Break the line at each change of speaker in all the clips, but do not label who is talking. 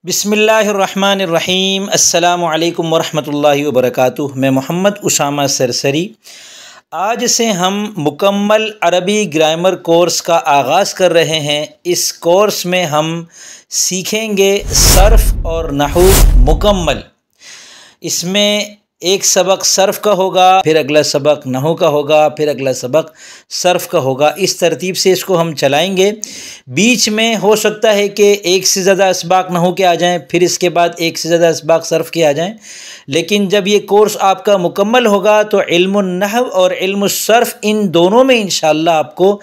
بسم اللہ الرحمن الرحیم۔ السلام علیکم ورحمۃ اللہ وبرکاتہ۔ میں محمد اسامہ سرسری۔ آج سے ہم مکمل عربی گرامر کورس کا آغاز کر رہے ہیں۔ اس کورس میں ہم سیکھیں گے صرف اور نحو مکمل۔ اس میں ایک سبق صرف کا ہوگا، پھر اگلا سبق نحو کا ہوگا، پھر اگلا سبق صرف کا ہوگا۔ اس ترتیب سے اس کو ہم چلائیں گے۔ بیچ میں ہو سکتا ہے کہ ایک سے زیادہ اسباق نحو کے آ جائیں، پھر اس کے بعد ایک سے زیادہ اسباق صرف کے آ جائیں، لیکن جب یہ کورس آپ کا مکمل ہوگا تو علم النحو اور علم الصرف ان دونوں میں انشاءاللہ آپ کو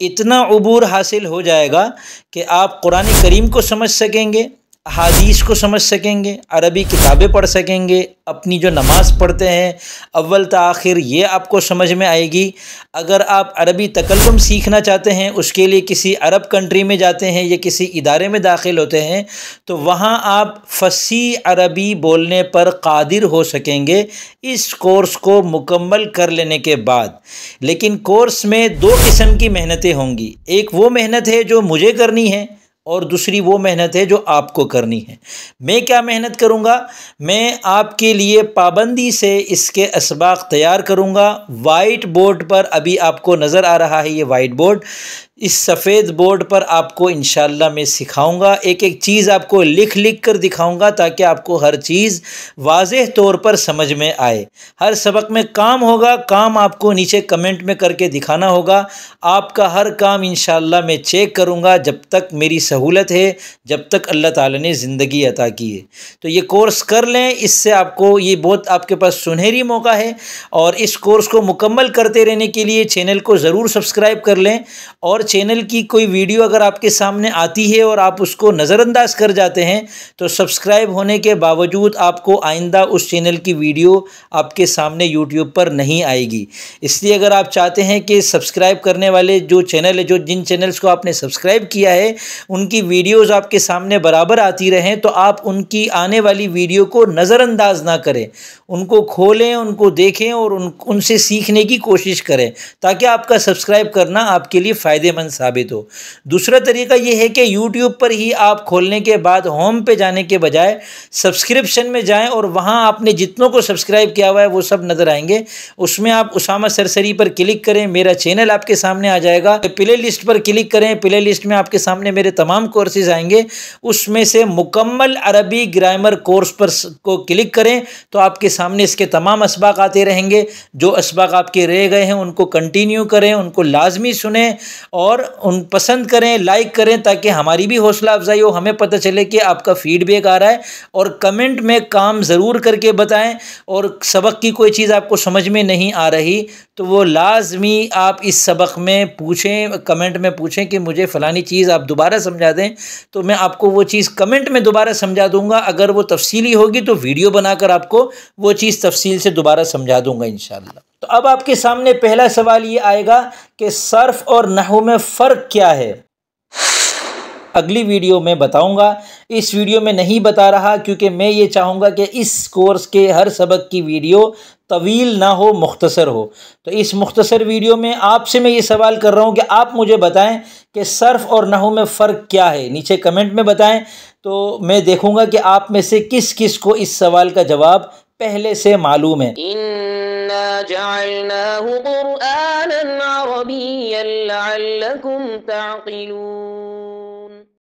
اتنا عبور حاصل ہو جائے گا کہ آپ قرآن کریم کو سمجھ سکیں گے، احادیث کو سمجھ سکیں گے، عربی کتابیں پڑھ سکیں گے، اپنی جو نماز پڑھتے ہیں اول تا آخر یہ آپ کو سمجھ میں آئے گی۔ اگر آپ عربی تکلم سیکھنا چاہتے ہیں، اس کے لیے کسی عرب کنٹری میں جاتے ہیں یا کسی ادارے میں داخل ہوتے ہیں تو وہاں آپ فصیح عربی بولنے پر قادر ہو سکیں گے اس کورس کو مکمل کر لینے کے بعد۔ لیکن کورس میں دو قسم کی محنتیں ہوں گی، ایک وہ محنت ہے جو مجھے کرنی ہے اور دوسری وہ محنت ہے جو آپ کو کرنی ہے۔ میں کیا محنت کروں گا؟ میں آپ کے لیے پابندی سے اس کے اسباق تیار کروں گا۔ وائٹ بورڈ پر ابھی آپ کو نظر آ رہا ہے یہ وائٹ بورڈ، اس سفید بورڈ پر آپ کو انشاءاللہ میں سکھاؤں گا، ایک ایک چیز آپ کو لکھ لکھ کر دکھاؤں گا تاکہ آپ کو ہر چیز واضح طور پر سمجھ میں آئے۔ ہر سبق میں کام ہوگا، کام آپ کو نیچے کمنٹ میں کر کے دکھانا ہوگا۔ آپ کا ہر کام انشاءاللہ میں چیک کروں گا جب تک میری سہولت ہے، جب تک اللہ تعالیٰ نے زندگی عطا کی ہے۔ تو یہ کورس کر لیں، اس سے آپ کو یہ بہت آپ کے پاس سنہری موقع ہے، اور اس کورس کو مکمل کرتے رہنے کے لیے چینل کو ضرور سبسکرائب کر لیں، اور چینل کی کوئی ویڈیو اگر آپ کے سامنے آتی ہے اور آپ اس کو نظر انداز کر جاتے ہیں تو سبسکرائب ہونے کے باوجود آپ کو آئندہ اس چینل کی ویڈیو آپ کے سامنے یوٹیوب پر نہیں آئے گی۔ اس لیے اگر آپ چاہتے ہیں کہ سبسکرائب کرنے والے جو چینل ہے، جن چینلز کو آپ نے سبسکرائب کیا ہے ان کی ویڈیوز آپ کے سامنے برابر آتی رہیں، تو آپ ان کی آنے والی ویڈیو کو نظر انداز نہ کریں، ان کو کھولیں، ان کو دیکھیں اور ان سے سیکھنے کی کوشش کریں تاکہ آپ کا سبسکرائب کرنا آپ کے لیے فائدہ مند ثابت ہو۔ دوسرا طریقہ یہ ہے کہ یوٹیوب پر ہی آپ کھولنے کے بعد ہوم پہ جانے کے بجائے سبسکرپشن میں جائیں، اور وہاں آپ نے جتنوں کو سبسکرائب کیا ہوا ہے وہ سب نظر آئیں گے۔ اس میں آپ اسامہ سرسری پر کلک کریں، میرا چینل آپ کے سامنے آ جائے گا۔ پلے لسٹ پر کلک کریں، پلے لسٹ میں آپ کے سامنے میرے تمام کورسز آئیں گے، اس میں سے مکمل عربی گرامر کورس پر کو کلک کریں تو آپ کے سامنے اس کے تمام اسباق آتے رہیں گے۔ جو اسباق آپ کے رہ گئے ہیں ان کو کنٹینیو کریں، ان کو لازمی سنیں اور ان پسند کریں، لائک کریں تاکہ ہماری بھی حوصلہ افزائی ہو، ہمیں پتہ چلے کہ آپ کا فیڈ بیک آ رہا ہے، اور کمنٹ میں کام ضرور کر کے بتائیں۔ اور سبق کی کوئی چیز آپ کو سمجھ میں نہیں آ رہی تو وہ لازمی آپ اس سبق میں پوچھیں، کمنٹ میں پوچھیں کہ مجھے فلانی چیز آپ دوبارہ سمجھا دیں، تو میں آپ کو وہ چیز کمنٹ میں دوبارہ سمجھا دوں گا۔ اگر وہ تفصیلی ہوگی تو ویڈیو بنا کر آپ کو وہ چیز تفصیل سے دوبارہ سمجھا دوں گا انشاءاللہ۔ تو اب آپ کے سامنے پہلا سوال یہ آئے گا کہ صرف اور نحو میں فرق کیا ہے؟ اگلی ویڈیو میں بتاؤں گا، اس ویڈیو میں نہیں بتا رہا کیونکہ میں یہ چاہوں گا کہ اس کورس کے ہر سبق کی ویڈیو طویل نہ ہو، مختصر ہو۔ تو اس مختصر ویڈیو میں آپ سے میں یہ سوال کر رہا ہوں کہ آپ مجھے بتائیں کہ صرف اور نحو میں فرق کیا ہے، نیچے کمنٹ میں بتائیں، تو میں دیکھوں گا کہ آپ میں سے کس کس کو اس سوال کا جواب پہلے سے معلوم ہے۔
إنا جعلناه قرآنا عربيا لعلكم تعقلون